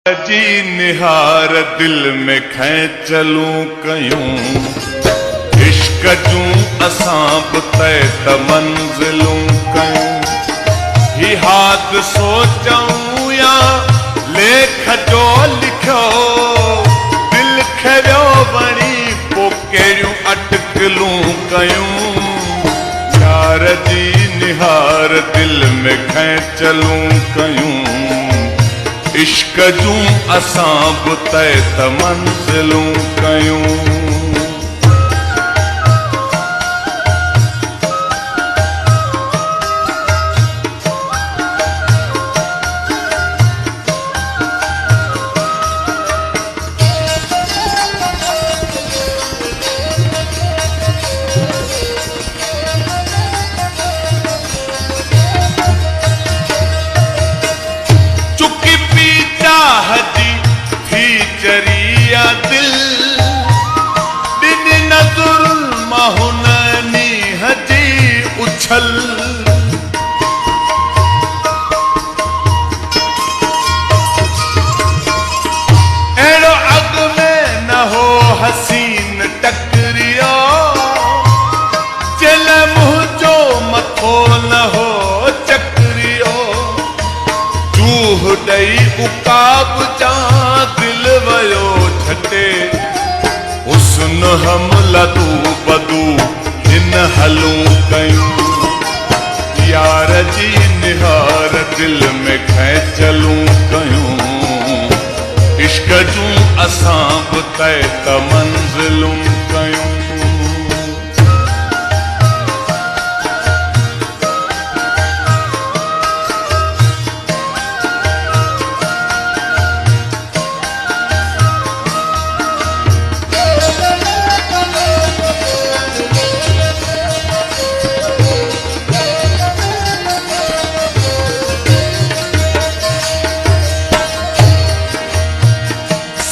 जी निहार दिल में खैचलूं कयूं इश्क जूं असां बि तय त मंज़िलूं कयूं ही हाथ सोचूं या लेख जो लिखियो दिल खे वियो वणी पोइ कहिड़ियूं अटकलूं कयूं यार जी निहार दिल में खैचलूं कयूं इश्क जूं असां बि तय त मंज़िलूं कयूं चरिया दिल दिन नज़ुर महुननी हजी उछल एड़ो अग में न हो हसीन टकरियो चल मुंह जो मथो न हो चकरियो चूह ॾई उकाब जा दिल वयो छटे हुस्न हमला तू बदू हिन हलूं कयूं यार जी निहार दिल में खैचलूं कयूं इश्क जूं असां बि तय त मंज़िलूं कयूं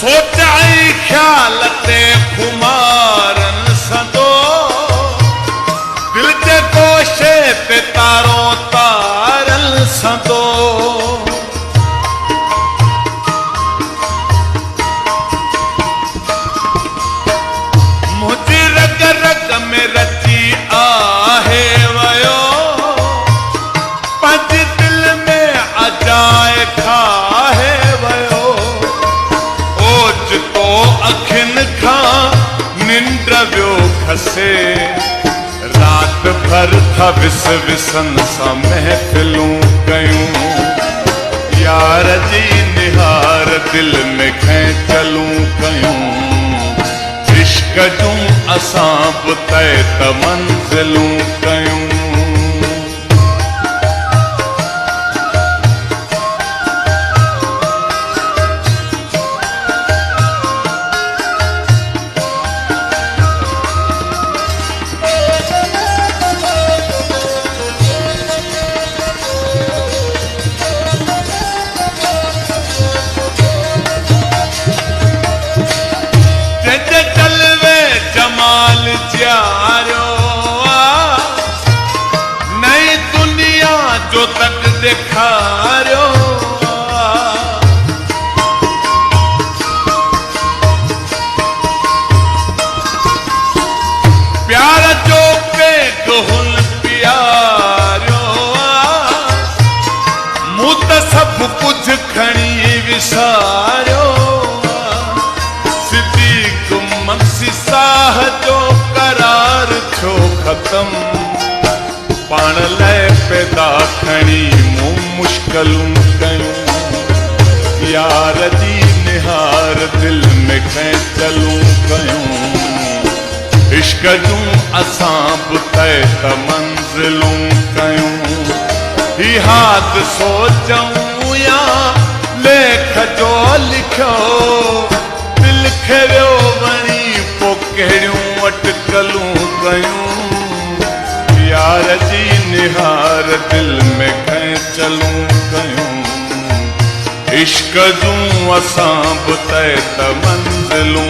सोचाई ख्याल ते खुमारन सदो दिल जे कोशे ते तारो तारन सदो मुझी रग रग में रची आहे वयो पंज दिल में अजाए खाहे वयो तो अखिन खां निंड वियो खसे रात भर था विस विसन सां महफ़िलूं कयूं यार जी निहार दिल में खैचलूं कयूं इश्क जूं असां बि तय त मंज़िलूं कयूं जमाल जारो नई दुनिया जो तक दिखारो प्यार जो पे दुहुन प्यारो मूं त सभु कुझु खणी विसारियो साह जो करार छो खत्म पाण लाइ पैदा खणी मूं मुश्किलूं कयूं यार जी निहार दिल में खैचलूं कयूं इश्क जूं असां बि तय त मंज़िलूं कयूं ही हाथ सोचूं या लेख जो लिखियो दिल खे वियो वणी कहिड़ियूं अटकलूं कयूं यार जी निहार दिल में खैचलूं कयूं इश्क जूं असां बि तय त मंज़िलूं